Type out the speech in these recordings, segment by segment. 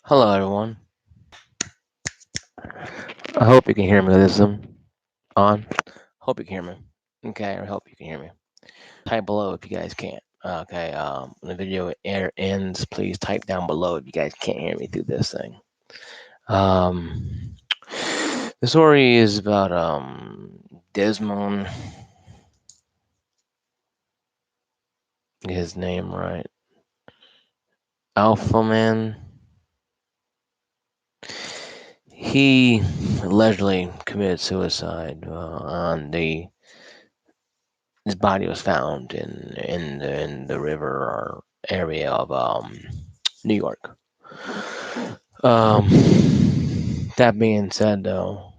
Hello, everyone. I hope you can hear me. This is on. Hope you can hear me. Okay, I hope you can hear me. Type below if you guys can't. Okay, when the video ends, please type down below if you guys can't hear me through this thing. Um, the story is about Desmond. Get his name right. Alpha Man. He allegedly committed suicide on the his body was found in the river or area of New York. Um, that being said, though,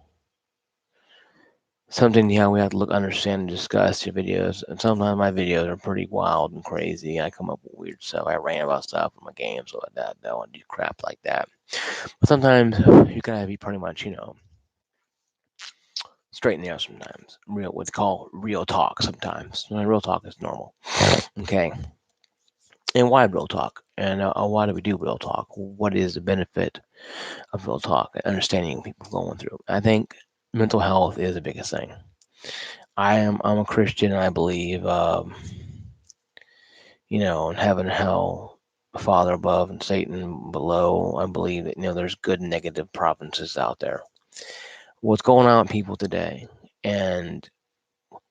something we have to look, understand, and discuss your videos. And sometimes my videos are pretty wild and crazy. I come up with weird stuff. I rant about stuff in my games like that. I don't do crap like that. But sometimes you gotta be pretty much, straight in the air. Sometimes real, what they call real talk. Sometimes real talk is normal. Okay. And why real talk? And why do we do real talk? What is the benefit of real talk? Understanding people going through. I think mental health is the biggest thing. I'm a Christian. And I believe in heaven and hell, Father above and Satan below. I believe that there's good and negative provinces out there. What's going on with people today, and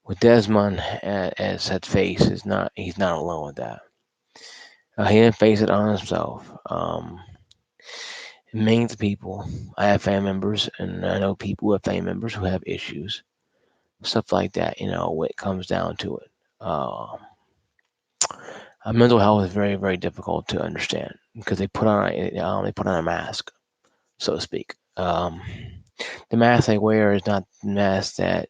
with Desmond as that face is not he's not alone with that. He didn't face it on himself. Millions of people. I have family members, and I know people who have family members who have issues, stuff like that. When it comes down to it, mental health is very, very difficult to understand because they put on a mask, so to speak. The mask they wear is not the mask that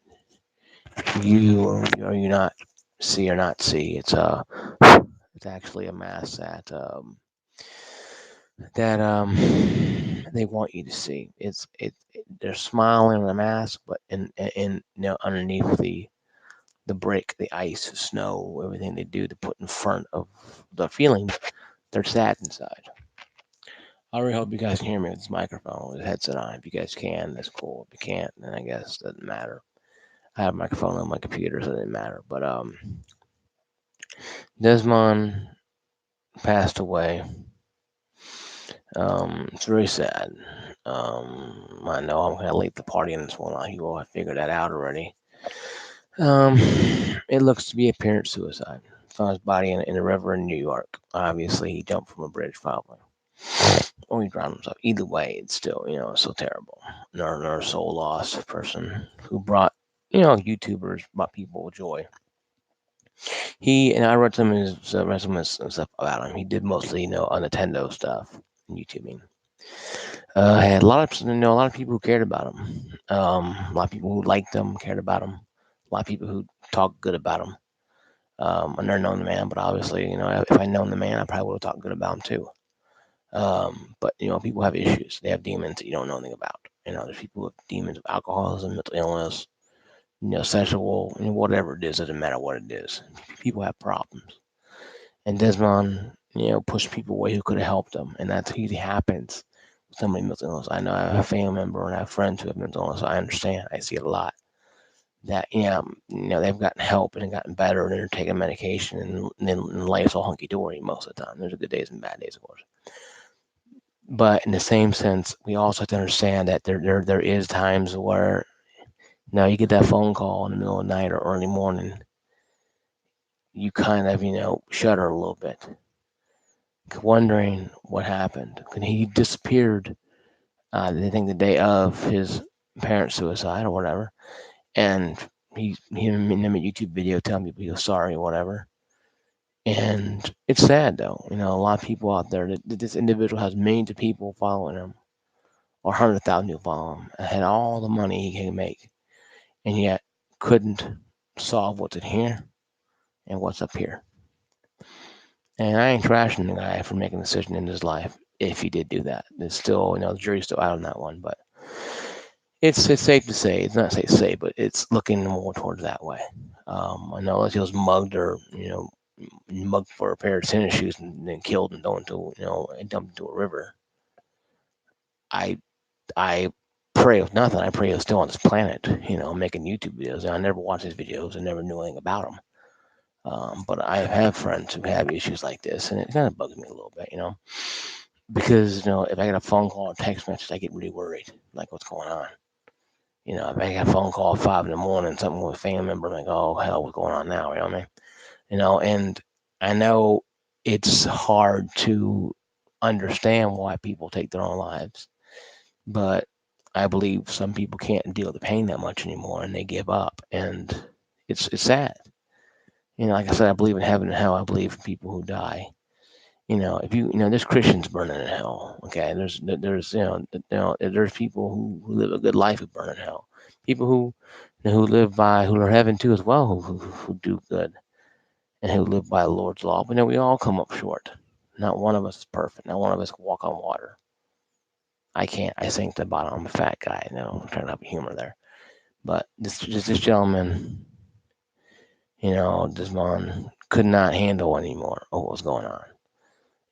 you not see or not see. It's actually a mask that they want you to see. They're smiling on the mask, but in underneath the brick, the ice, snow, everything they do to put in front of the feelings, they're sad inside. I really hope you guys can hear me with this microphone with the headset on. If you guys can, that's cool. If you can't, then I guess it doesn't matter. I have a microphone on my computer, so it doesn't matter. But Desmond passed away. It's very sad. I know I'm kind of late to the party in this one. You all have figured that out already. Um, it looks to be apparent suicide. Found his body in a river in New York. Obviously, he jumped from a bridge, probably, or he drowned himself. Either way, it's still, it's so terrible. Another soul lost person who brought, YouTubers brought people joy. He and I read some of his stuff about him. He did mostly, on Nintendo stuff, YouTubing. Had a lot of people who cared about him. A lot of people who liked him, cared about him. A lot of people who talked good about him. I never known the man, but obviously, if I'd known the man, I probably would have talked good about him too. But people have issues. They have demons that you don't know anything about. There's people with demons of alcoholism, mental illness, sexual, whatever it is. Doesn't matter what it is. People have problems, and Desmond, pushed people away who could have helped them, and that's usually happens with somebody with mental illness. I know I have a family member and I have friends who have mental illness. So I understand. I see it a lot. That they've gotten help and gotten better and they're taking medication and then life's all hunky dory most of the time. There's good days and bad days, of course. But in the same sense, we also have to understand that there is times where now you get that phone call in the middle of the night or early morning, you kind of shudder a little bit, wondering what happened. And he disappeared. I think the day of his parents' suicide or whatever, and he made a YouTube video telling people he was sorry or whatever. And it's sad though, a lot of people out there that this individual has millions of people following him, or 100,000 people following him, and had all the money he can make, and yet couldn't solve what's in here and what's up here. And I ain't trashing the guy for making a decision in his life if he did do that. It's still, the jury's still out on that one, but it's safe to say, it's not safe to say, but it's looking more towards that way. I know he was mugged or, mugged for a pair of tennis shoes and then killed and thrown into, and dumped into a river. I I pray with nothing. I pray he was still on this planet, making YouTube videos. And I never watched his videos and never knew anything about him. But I have friends who have issues like this, and it kind of bugs me a little bit, because if I get a phone call or text message, I get really worried, like what's going on. If I get a phone call at 5 in the morning, something with a family member, I'm like, oh hell, what's going on now? You know what I mean? And I know it's hard to understand why people take their own lives, but I believe some people can't deal with the pain that much anymore, and they give up, and it's sad. Like I said, I believe in heaven and hell. I believe in people who die. If there's Christians burning in hell. Okay, there's people who live a good life who burn in hell. People who live by who are heaven too as well, who do good and who live by the Lord's law. But we all come up short. Not one of us is perfect. Not one of us can walk on water. I can't. I sink to the bottom. I'm a fat guy. I'm trying to have humor there. But this gentleman, Desmond could not handle anymore what was going on.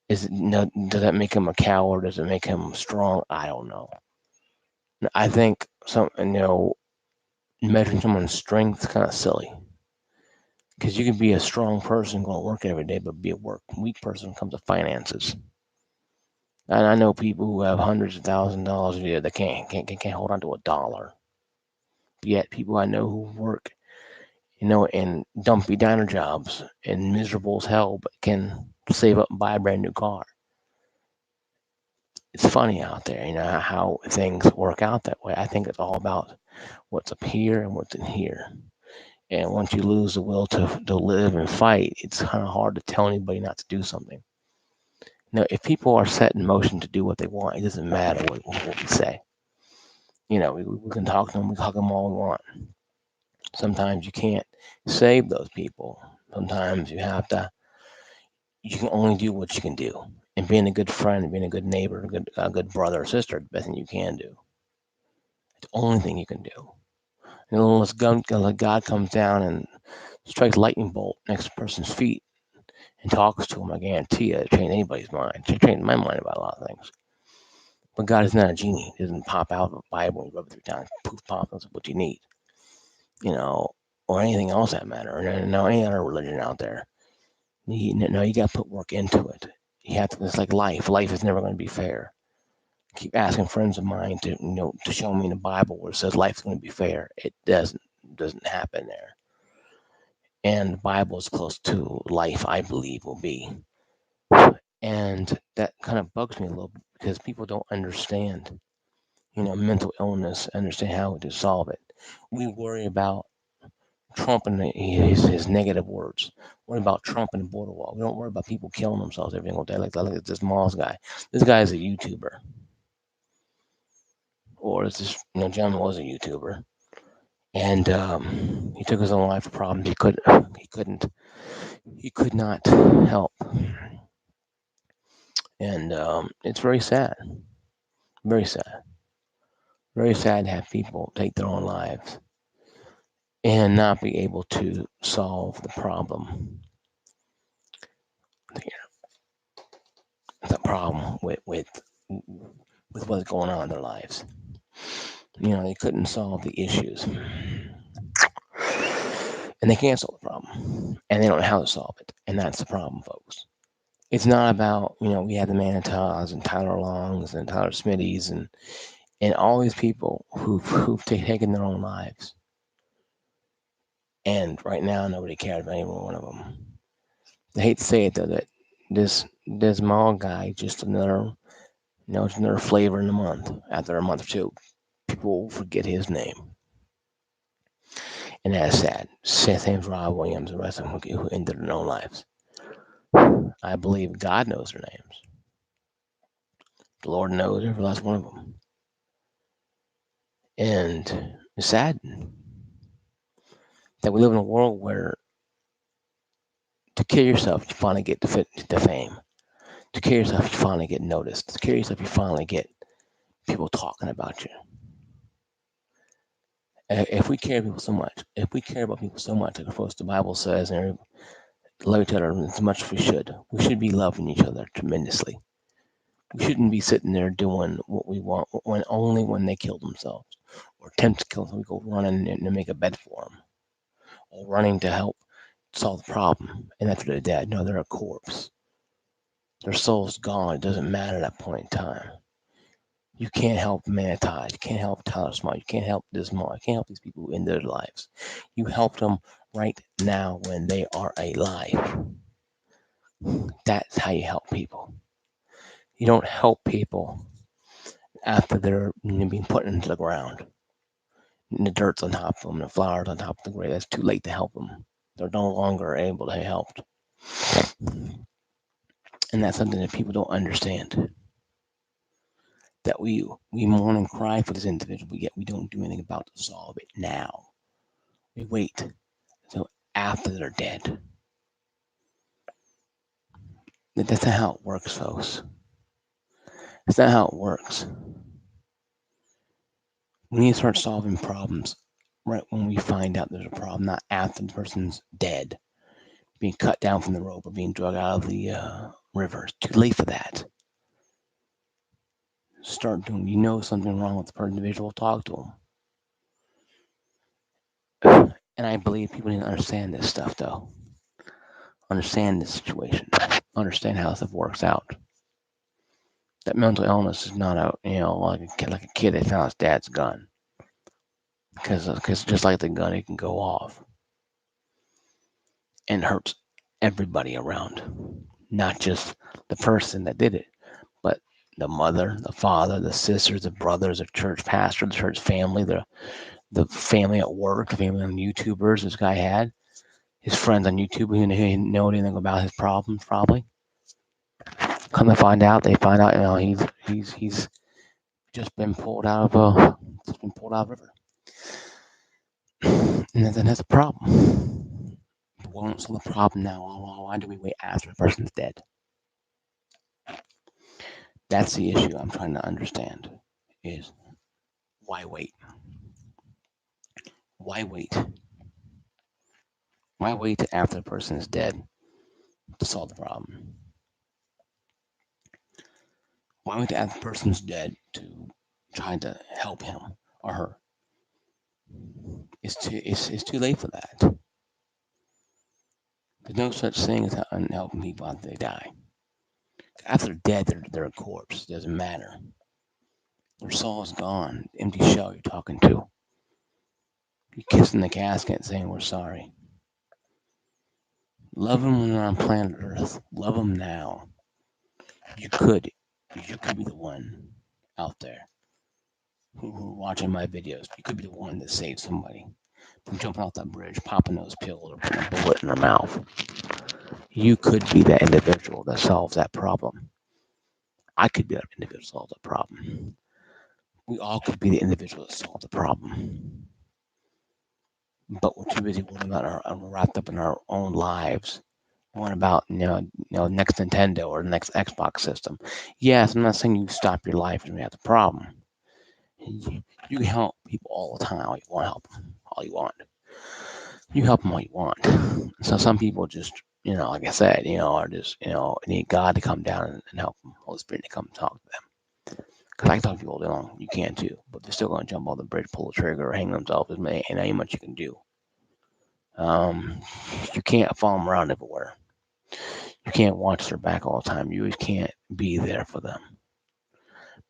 Does that make him a coward? Does it make him strong? I don't know. I think measuring someone's strength is kind of silly because you can be a strong person going to work every day, but be a weak person when it comes to finances. And I know people who have hundreds of $1,000s a year that can't hold on to a dollar. Yet people I know who work, in dumpy diner jobs and miserable as hell, but can save up and buy a brand new car. It's funny out there, how things work out that way. I think it's all about what's up here and what's in here. And once you lose the will to live and fight, it's kind of hard to tell anybody not to do something. If people are set in motion to do what they want, it doesn't matter what we say. We can talk to them, we hug them all we want. Sometimes you can't save those people. Sometimes you can only do what you can do. And being a good friend, being a good neighbor, a good brother or sister, the best thing you can do. It's the only thing you can do. And unless God comes down and strikes a lightning bolt next to a person's feet and talks to him, I guarantee you, it changed anybody's mind. It changed my mind about a lot of things. But God is not a genie. He doesn't pop out of a Bible and rub it through town, poof, pop, that's what you need. Or anything else that matter. Or any other religion out there. You got to put work into it. You have to. It's like life. Life is never going to be fair. I keep asking friends of mine to show me in the Bible where it says life's going to be fair. It doesn't happen there. And the Bible is close to life, I believe, will be. And that kind of bugs me a little bit because people don't understand, mental illness, understand how to solve it. We worry about Trump and his negative words. Worry about Trump and the border wall. We don't worry about people killing themselves every single day. Like look at this Moss guy. This guy is a YouTuber, or this gentleman was a YouTuber, and he took his own life for problems he could not help, and it's very sad, very sad, very sad to have people take their own lives and not be able to solve the problem. The problem with what's going on in their lives. They couldn't solve the issues, and they can't solve the problem, and they don't know how to solve it, and that's the problem, folks. It's not about we have the Manitas and Tyler Longs and Tyler Smitties and all these people who've taken their own lives, and right now nobody cares about any one of them. I hate to say it though that this Mall guy just it's another flavor in the month. After a month or two, people will forget his name. And that's sad. Same as Rob Williams and the rest of them who ended their own lives. I believe God knows their names. The Lord knows every last one of them. And it's sad that we live in a world where to kill yourself, you finally get the fame. To kill yourself, you finally get noticed. To kill yourself, you finally get people talking about you. If we care people so much, if we care about people so much, like the Bible says, and love each other as much as we should be loving each other tremendously. We shouldn't be sitting there doing what we want when they kill themselves or attempt to kill them. We go running and make a bed for them or running to help solve the problem. And after they're dead, no, they're a corpse. Their soul's gone. It doesn't matter at that point in time. You can't help Manatide. You can't help Tyler Smart. You can't help Desmond. You can't help these people in their lives. You help them right now when they are alive. That's how you help people. You don't help people after they're being put into the ground. And the dirt's on top of them, the flowers on top of the grave. That's too late to help them. They're no longer able to be helped. And that's something that people don't understand. That we mourn and cry for this individual, but yet we don't do anything about to solve it now. We wait until after they're dead. That's not how it works, folks. That's not how it works. We need to start solving problems right when we find out there's a problem, not after the person's dead, being cut down from the rope or being dragged out of the river. It's too late for that. Start doing. You know something wrong with the individual, talk to them. And I believe people need to understand this stuff, though. Understand this situation. Understand how stuff works out. That mental illness is not like a kid that found his dad's gun. Because just like the gun, it can go off and hurts everybody around, not just the person that did it, but the mother, the father, the sisters, the brothers, the church pastor, the church family, the family at work, the family on YouTubers. This guy had his friends on YouTube who didn't know anything about his problems. Probably come to find out, they find out he's just been pulled out of a river, and then that's a problem. We won't solve the problem now. Why do we wait after the person's dead? That's the issue I'm trying to understand. Is why wait? Why wait? Why wait after the person is dead to solve the problem? Why wait after the person's dead to try to help him or her? It's too late for that. There's no such thing as helping people after they die. After they're dead, they're a corpse. It doesn't matter. Their soul is gone. Empty shell you're talking to. You're kissing the casket saying we're sorry. Love them when they're on planet Earth. Love them now. You could be the one out there who are watching my videos. You could be the one that saved somebody from jumping off that bridge, popping those pills, or putting a bullet in their mouth. You could be that individual that solves that problem. I could be that individual that solves that problem. We all could be the individual that solved the problem. But we're too busy worrying about wrapped up in our own lives. Worrying about next Nintendo or next Xbox system. Yes, I'm not saying you stop your life when you have the problem. You can help people all the time. All you want to help them. All you want. You help them all you want. So some people just, like I said, are just, need God to come down and help them. Holy Spirit to come talk to them. Because I can talk to people all day long. You can too. But they're still going to jump off the bridge, pull the trigger, or hang themselves. Ain't any much you can do. You can't follow them around everywhere. You can't watch their back all the time. You always can't be there for them.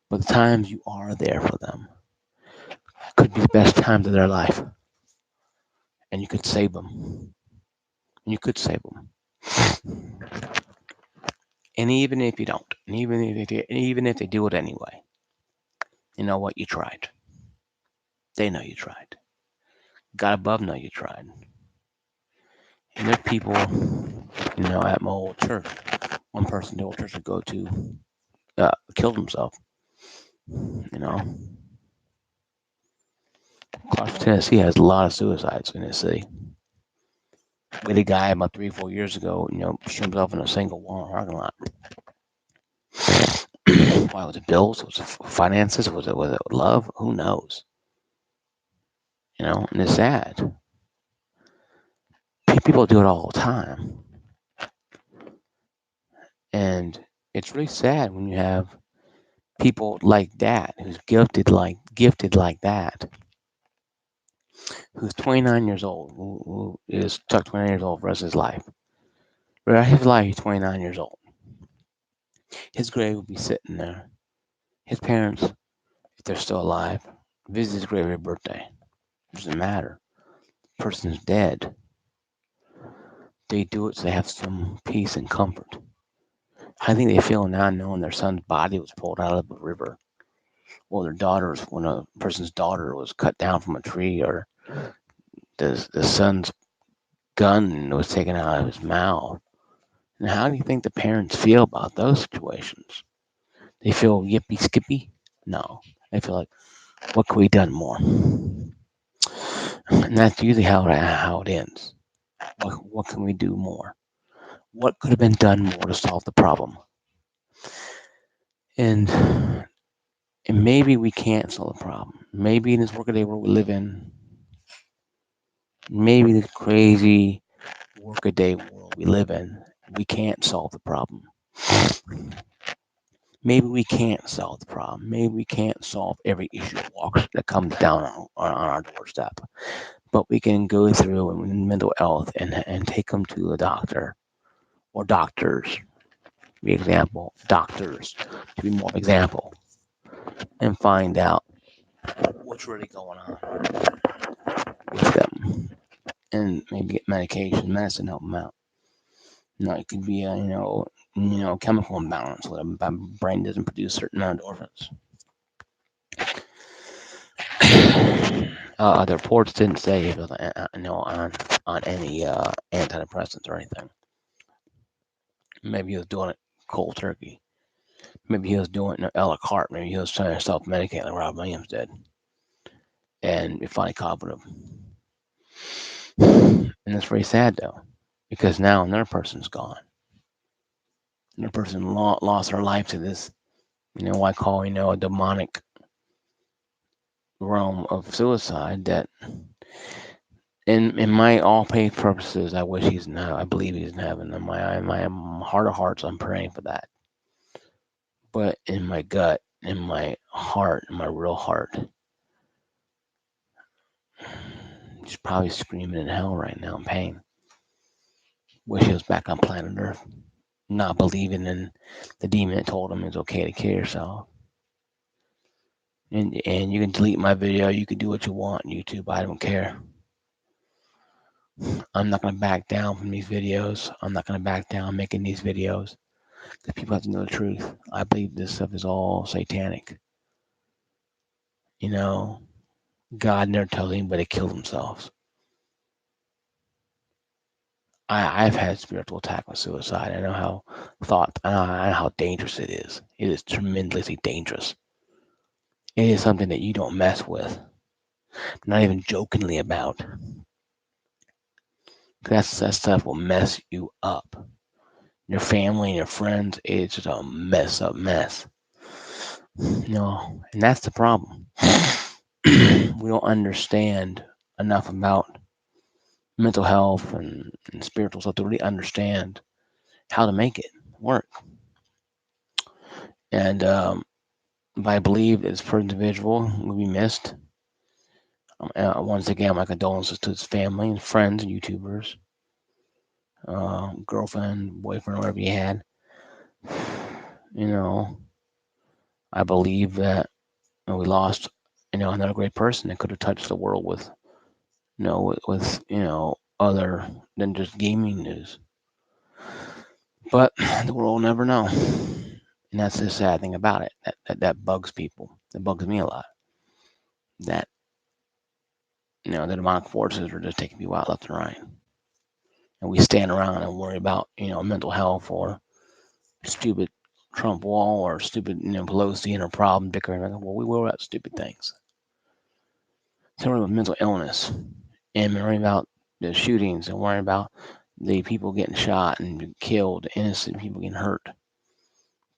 But the times you are there for them could be the best times of their life. And you could save them. You could save them. And even if you don't, and even if they do it anyway, you know what? You tried. They know you tried. God above know you tried. And there are people, at my old church. One person, the old church I go to, killed himself. Clarksville, Tennessee has a lot of suicides in this city. We had a guy about 3-4 years ago, shot himself in a single Walmart parking lot. Why was it bills? Was it finances? Was it love? Who knows? And it's sad. People do it all the time. And it's really sad when you have People like that, who's gifted like that, who's 29 years old, who is stuck 29 years old for the rest of his life. For his life, he's 29 years old. His grave will be sitting there. His parents, if they're still alive, visit his grave every birthday. It doesn't matter. The person's dead. They do it so they have some peace and comfort. How do you think they feel now knowing their son's body was pulled out of the river? Well, their daughters, when a person's daughter was cut down from a tree, or the son's gun was taken out of his mouth. And how do you think the parents feel about those situations? They feel yippee skippy? No. They feel like, what could we done more? And that's usually how it ends. What can we do more? What could have been done more to solve the problem? And and maybe we can't solve the problem. Maybe in this workaday world we live in, maybe this crazy workaday world we live in, we can't solve the problem. Maybe we can't solve the problem. Maybe we can't solve every issue that comes down on our doorstep. But we can go through in mental health and take them to a doctor or doctors. Be example, doctors to be more example, and find out what's really going on with them, and maybe get medicine help them out. It could be a chemical imbalance where the brain doesn't produce certain amount of endorphins. The reports didn't say it was on any antidepressants or anything. Maybe he was doing it cold turkey. Maybe he was doing it a la carte. Maybe he was trying to self-medicate like Rob Williams did, and we finally caught him. And it's very sad though, because now another person's gone. Another person lost her life to this, I call a demonic realm of suicide. That, in my all paid purposes, I wish he's now. I believe he's in heaven. In my heart of hearts, I'm praying for that. But in my gut, in my heart, in my real heart, he's probably screaming in hell right now in pain. Wish he was back on planet Earth, not believing in the demon that told him it's okay to kill yourself. And you can delete my video. You can do what you want on YouTube. I don't care. I'm not going to back down from these videos. I'm not going to back down making these videos, because people have to know the truth. I believe this stuff is all satanic. God never tells anybody to kill themselves. I've had spiritual attack with suicide. I know how dangerous it is. It is tremendously dangerous. It is something that you don't mess with, not even jokingly about. That stuff will mess you up. Your family and your friends, it's just a mess up mess. And that's the problem. We don't understand enough about mental health and spiritual stuff to really understand how to make it work. And I believe this per individual will be missed. Once again, my condolences to his family and friends and YouTubers, girlfriend, boyfriend, whatever he had. I believe that we lost, another great person that could have touched the world with, other than just gaming news. But the world will never know, and that's the sad thing about it. That bugs people. That bugs me a lot. That the demonic forces are just taking people out left and right, and we stand around and worry about mental health or stupid Trump wall or stupid Pelosi and her problem bickering. Well, we worry about stupid things. So worry about mental illness, and worry about the shootings, and worry about the people getting shot and killed, innocent people getting hurt.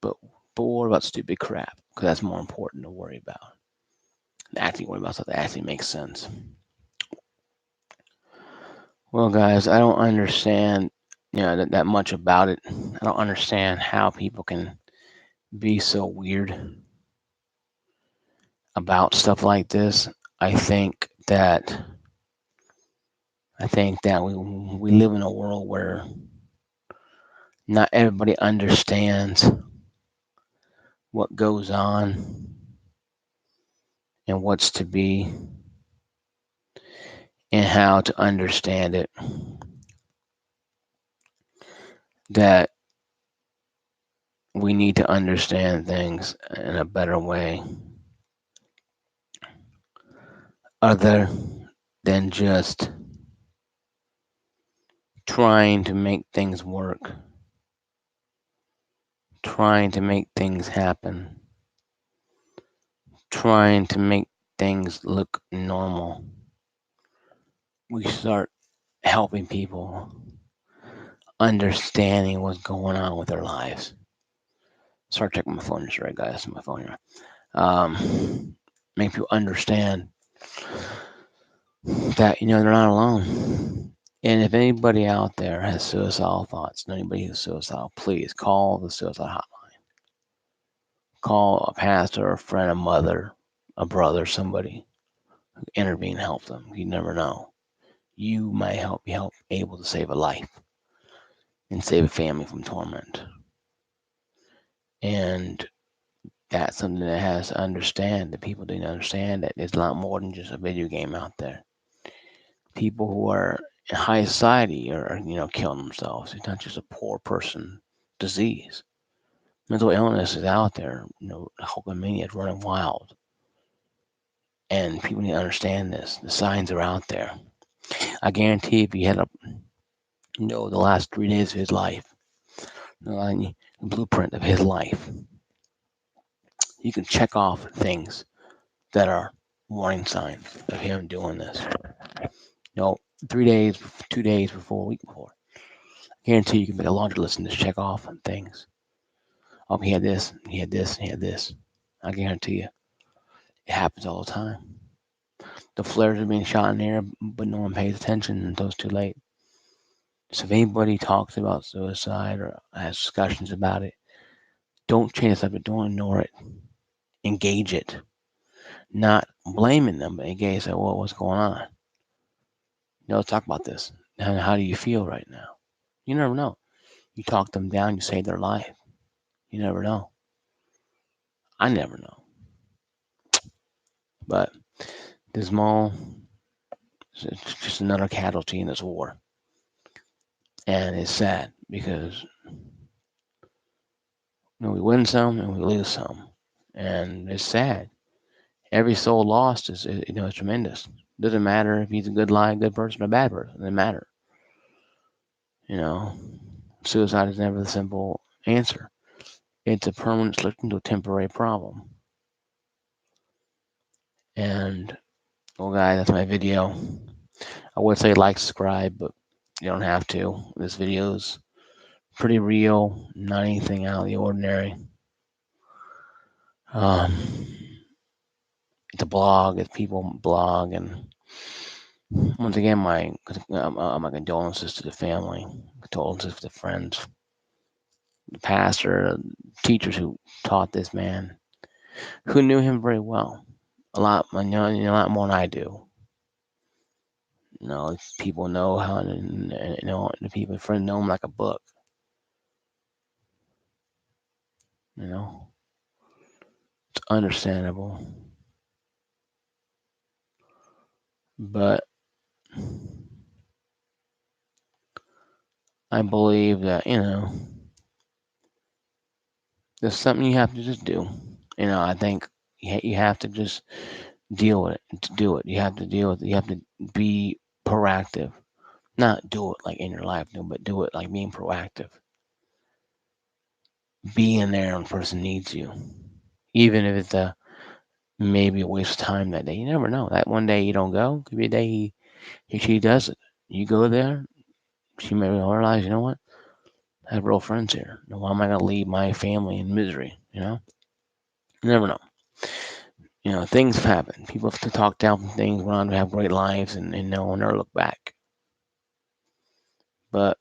But we'll worry about stupid crap, because that's more important to worry about. Actually worry about stuff that actually makes sense. Well, guys, I don't understand that much about it. I don't understand how people can be so weird. about stuff like this. I think that we live in a world where not everybody understands what goes on and what's to be and how to understand it. That we need to understand things in a better way other than just trying to make things work, trying to make things happen, trying to make things look normal. We start helping people understanding what's going on with their lives. Start checking my phone. Sorry, guys, my phone here. Make people understand that they're not alone. And if anybody out there has suicidal thoughts, anybody who's suicidal, please call the suicide hotline. Call a pastor, a friend, a mother, a brother, somebody. Intervene, help them. You never know. You might be able to save a life and save a family from torment. And that's something that has to understand. The people didn't understand that there's a lot more than just a video game out there. People who are in high society are killing themselves. It's not just a poor person disease. Mental illness is out there. Hulkamania is running wild, and people need to understand this. The signs are out there. I guarantee if you had the last 3 days of his life, the blueprint of his life, you can check off things that are warning signs of him doing this. 3 days, 2 days before, a week before. I guarantee you can make a laundry list and just check off on things. Oh, he had this, he had this, he had this. I guarantee you, it happens all the time. The flares are being shot in the air, but no one pays attention until it's too late. So if anybody talks about suicide or has discussions about it, don't change the subject, don't ignore it. Engage it. Not blaming them, but engage. Say, well, what's going on? Let's talk about this. How do you feel right now? You never know. You talk them down, you save their life. You never know. I never know. But this mall is just another casualty in this war. And it's sad because we win some and we lose some. And it's sad. Every soul lost is tremendous. Doesn't matter if he's a good person or a bad person. It doesn't matter. Suicide is never the simple answer. It's a permanent solution to a temporary problem. And well, guys, that's my video. I would say like, subscribe, but you don't have to. This video's pretty real, not anything out of the ordinary. It's a blog. It's people blog, and once again, my condolences to the family, condolences to the friends, the pastor, teachers who taught this man, who knew him very well, a lot more than I do. People know how, the people, friends know him like a book. It's understandable, but I believe that there's something you have to just do. I think you have to just deal with it. To do it, you have to deal with it. You have to be proactive. Not do it like in your life, but do it like being proactive. Being there when a person needs you, even if it's maybe a waste of time that day. You never know. That one day you don't go, could be a day she does it. You go there, she may realize, you know what? I have real friends here. Why am I going to leave my family in misery? You never know. Things happen. People have to talk down from things, went on to have great lives, and no one ever look back. But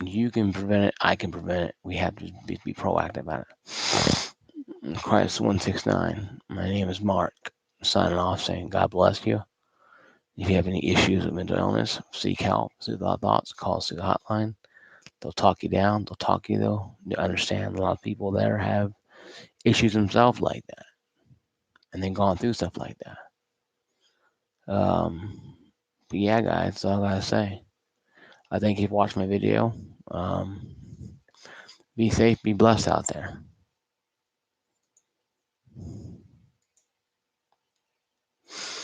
you can prevent it. I can prevent it. We have to be proactive about it. Christ 169. My name is Mark. Signing off saying God bless you. If you have any issues with mental illness, seek help. Suicide thoughts, call us to the hotline. They'll talk you down. They'll talk you though. You understand a lot of people there have issues themselves like that, and then gone through stuff like that. But yeah, guys, that's all I gotta say. I thank you for watching my video. Be safe, be blessed out there.